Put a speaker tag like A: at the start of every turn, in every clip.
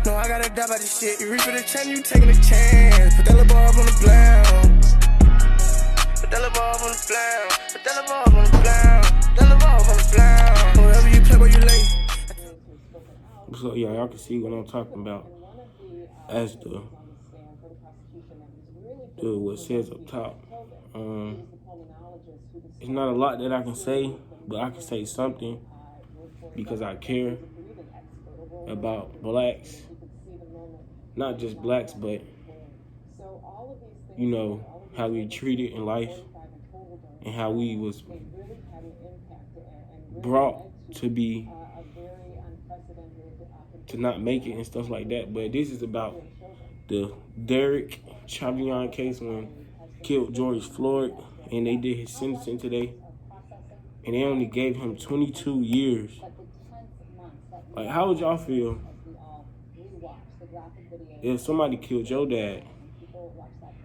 A: No, I gotta die by this shit. You reach for the chain, you taking a chance. Put that little boy up on the ground. Put that little boy up on the ground. Put that little boy up on the ground. Put that little boy up on the ground. Whatever you play, where you late.
B: So yeah, y'all can see what I'm talking about as the what says up top. It's not a lot that I can say, but I can say something because I care about blacks. Not just blacks, but you know, how we treated in life and how we was brought to not make it and stuff like that. But this is about the Derek Chauvin case when killed George Floyd, and they did his sentencing today, and they only gave him 22 years. Like, how would y'all feel if somebody killed your dad,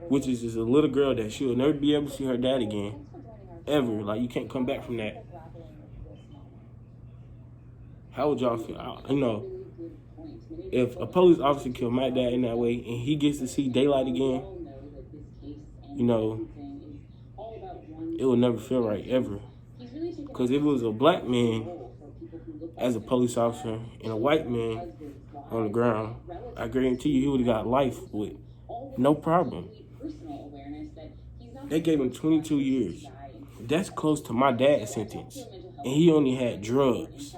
B: which is just a little girl that she'll never be able to see her dad again, ever? Like, you can't come back from that. How would y'all feel? You know, if a police officer killed my dad in that way and he gets to see daylight again, you know, it will never feel right, ever. Because if it was a black man as a police officer and a white man on the ground, I guarantee you he would have got life with no problem. They gave him 22 years. That's close to my dad's sentence. And he only had drugs.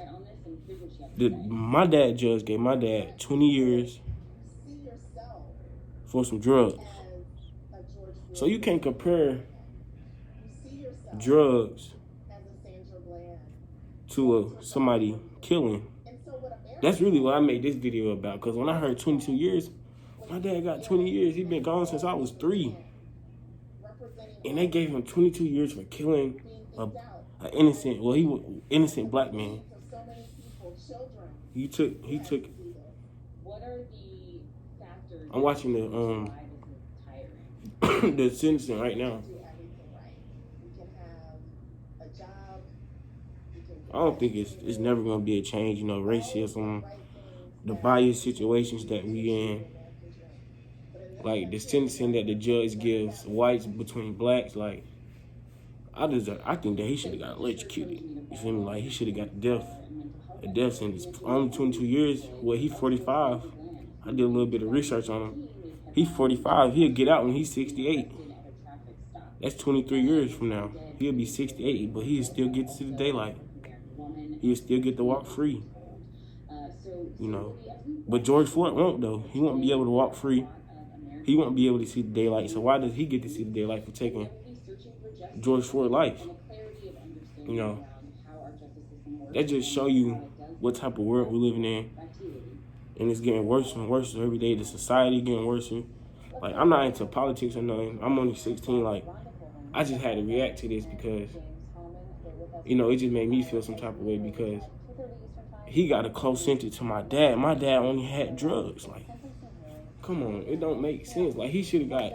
B: My dad judge gave my dad 20 years for some drugs. So you can't compare drugs to somebody killing. That's really what I made this video about. Because when I heard 22 years, my dad got 20 years. He's been gone since I was 3. And they gave him 22 years for killing an innocent, well, he was innocent black man. He took. I'm watching the the sentencing right now. I don't think it's never gonna be a change. You know, racism, the bias situations that we in, like the sentencing that the judge gives whites between blacks. Like, I think that he should have got electrocuted. You feel me? Like, he should have got a death sentence. Only 22 years. Well, he's 45. I did a little bit of research on him. He's 45. He'll get out when he's 68. That's 23 years from now. He'll be 68, but he'll still get to see the daylight. He'll still get to walk free. You know. But George Floyd won't, though. He won't be able to walk free. He won't be able to see the daylight. So why does he get to see the daylight for taking George Floyd's life? You know. That just show you what type of world we're living in. And it's getting worse and worse every day. The society getting worse. Like, I'm not into politics or nothing. I'm only 16. Like, I just had to react to this because, you know, it just made me feel some type of way because he got a close sentence to my dad. My dad only had drugs. Like, come on. It don't make sense. Like, he should have got...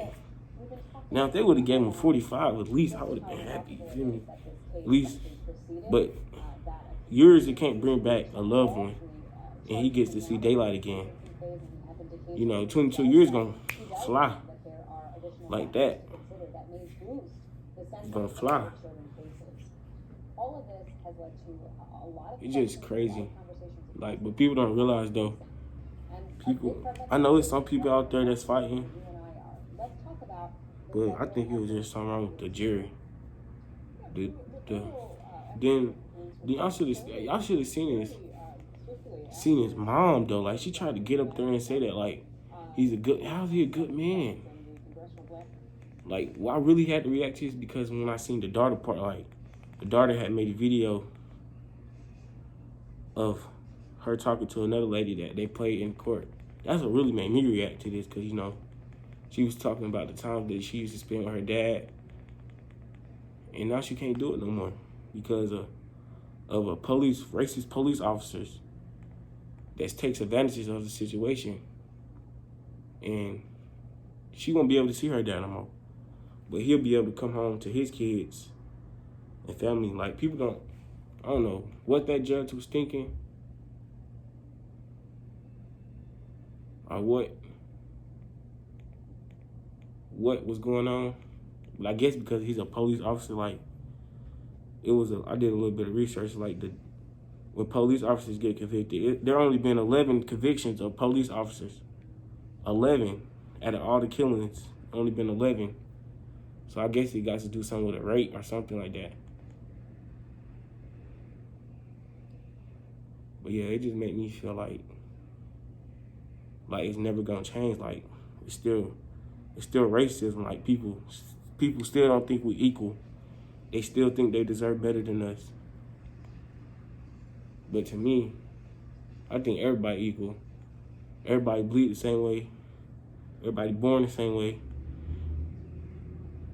B: Now, if they would have given him 45, at least I would have been happy. You feel me? At least. But years, it can't bring back a loved one. And he gets to see daylight again. You know, 22 years gonna fly like that. It's gonna fly. It's just crazy. Like, but people don't realize though. I know there's some people out there that's fighting, but I think it was just something wrong with the jury. Then y'all should have seen his mom though. Like, she tried to get up there and say that like how's he a good man? Like, I really had to react to this because when I seen the daughter part, like the daughter had made a video of her talking to another lady that they played in court. That's what really made me react to this because, you know, she was talking about the time that she used to spend with her dad, and now she can't do it no more because of racist police officers that takes advantage of the situation. And she won't be able to see her dad no more. But he'll be able to come home to his kids and family. Like, people I don't know what that judge was thinking. what was going on. But I guess because he's a police officer, like, I did a little bit of research, like, when police officers get convicted, there only been 11 convictions of police officers. 11 out of all the killings, only been 11. So I guess he got to do something with a rape or something like that. But yeah, it just made me feel like it's never gonna change. Like, it's still racism. Like, people still don't think we equal. They still think they deserve better than us. But to me, I think everybody equal. Everybody bleed the same way. Everybody born the same way.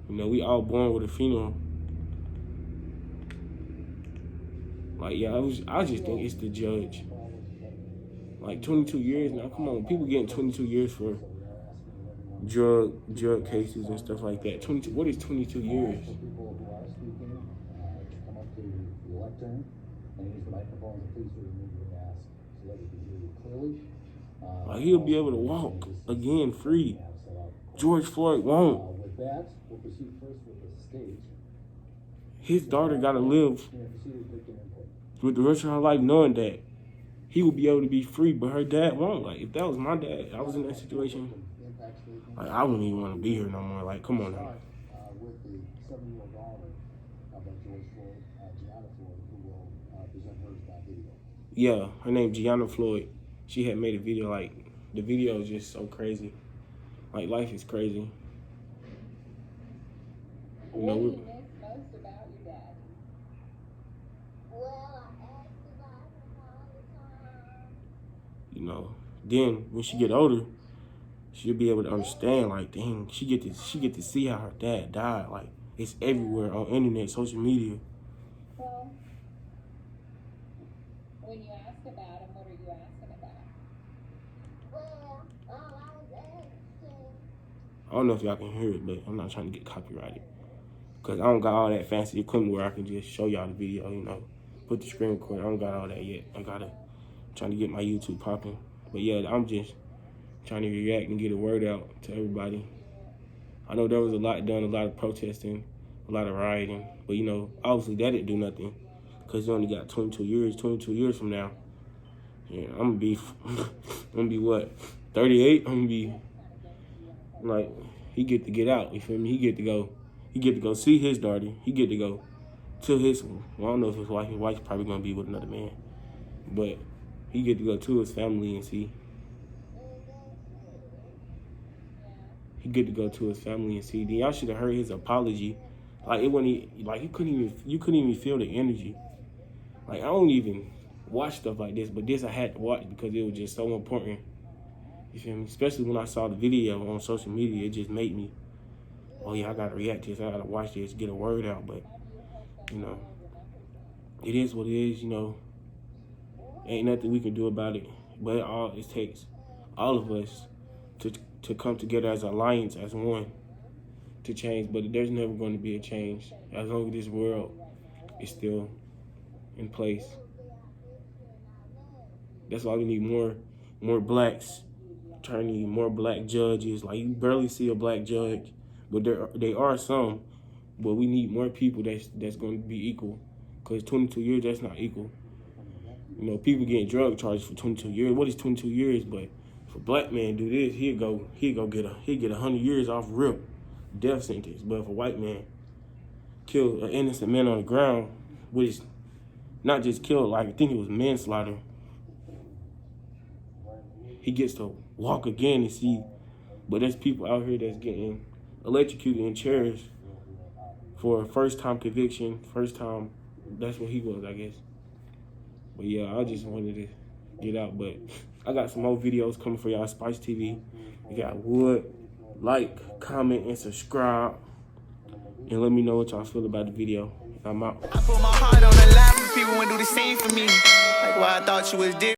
B: You know, we all born with a funeral. Like, yeah, I just think it's the judge. Like, 22 years now, come on. People getting 22 years for drug cases and stuff like that. 22. What is 22 years? Like, he'll be able to walk again free. George Floyd won't. His daughter gotta live with the rest of her life knowing that he will be able to be free, but her dad won't. Like, if that was my dad, I was in that situation, like, I wouldn't even want to be here no more. Like, come on now.
C: With the 7-year-old daughter of George Floyd, Gianna Floyd, who will present her video.
B: Yeah, her name Gianna Floyd. She had made a video. Like, the video is just so crazy. Like, life is crazy. You know,
D: what do you miss most about your dad?
C: Well, I asked about him all the time.
B: You know, then when she get older, she'll be able to understand, like, dang, she get to see how her dad died. Like, it's everywhere on internet, social media.
D: Well, when you ask about him, what are you asking about?
C: Well, all I was asking.
B: I don't know if y'all can hear it, but I'm not trying to get copyrighted. Because I don't got all that fancy equipment where I can just show y'all the video, you know. Put the screen recorder. I don't got all that yet. I'm trying to get my YouTube popping. But yeah, I'm just trying to react and get a word out to everybody. I know there was a lot done, a lot of protesting, a lot of rioting. But, you know, obviously that didn't do nothing. Because you only got 22 years. 22 years from now, yeah, I'm going to be what, 38? I'm going to be, like, he get to get out, you feel me? He get to go see his daughter. He get to go to his, well, I don't know if his wife's probably going to be with another man. But he get to go to his family and see. He get to go to his family and see. Then y'all should have heard his apology. Like, it wasn't, like, you couldn't even feel the energy. Like, I don't even watch stuff like this, but this I had to watch because it was just so important. You feel me? Especially when I saw the video on social media, it just made me, oh yeah, I gotta react to this, I gotta watch this, get a word out. But, you know, it is what it is, you know. Ain't nothing we can do about it. But it takes all of us to come together as an alliance, as one, to change. But there's never going to be a change as long as this world is still in place. That's why we need more blacks, attorneys, more black judges. Like, you barely see a black judge, but there are some. But we need more people that's going to be equal. Because 22 years, that's not equal. You know, people getting drug charges for 22 years. What is 22 years? But if a black man do this, he'll get 100 years off rip, death sentence. But if a white man kill an innocent man on the ground, which not just killed, like, I think it was manslaughter, he gets to walk again and see. But there's people out here that's getting electrocuted in chairs for a first-time conviction, first time. That's what he was, I guess. But yeah, I just wanted to get out. But I got some more videos coming for y'all, Spice TV. You got Wood. Like, comment, and subscribe. And let me know what y'all feel about the video. I'm out.
A: I put my heart on the line for people and do the same for me. Like, why I thought you was different.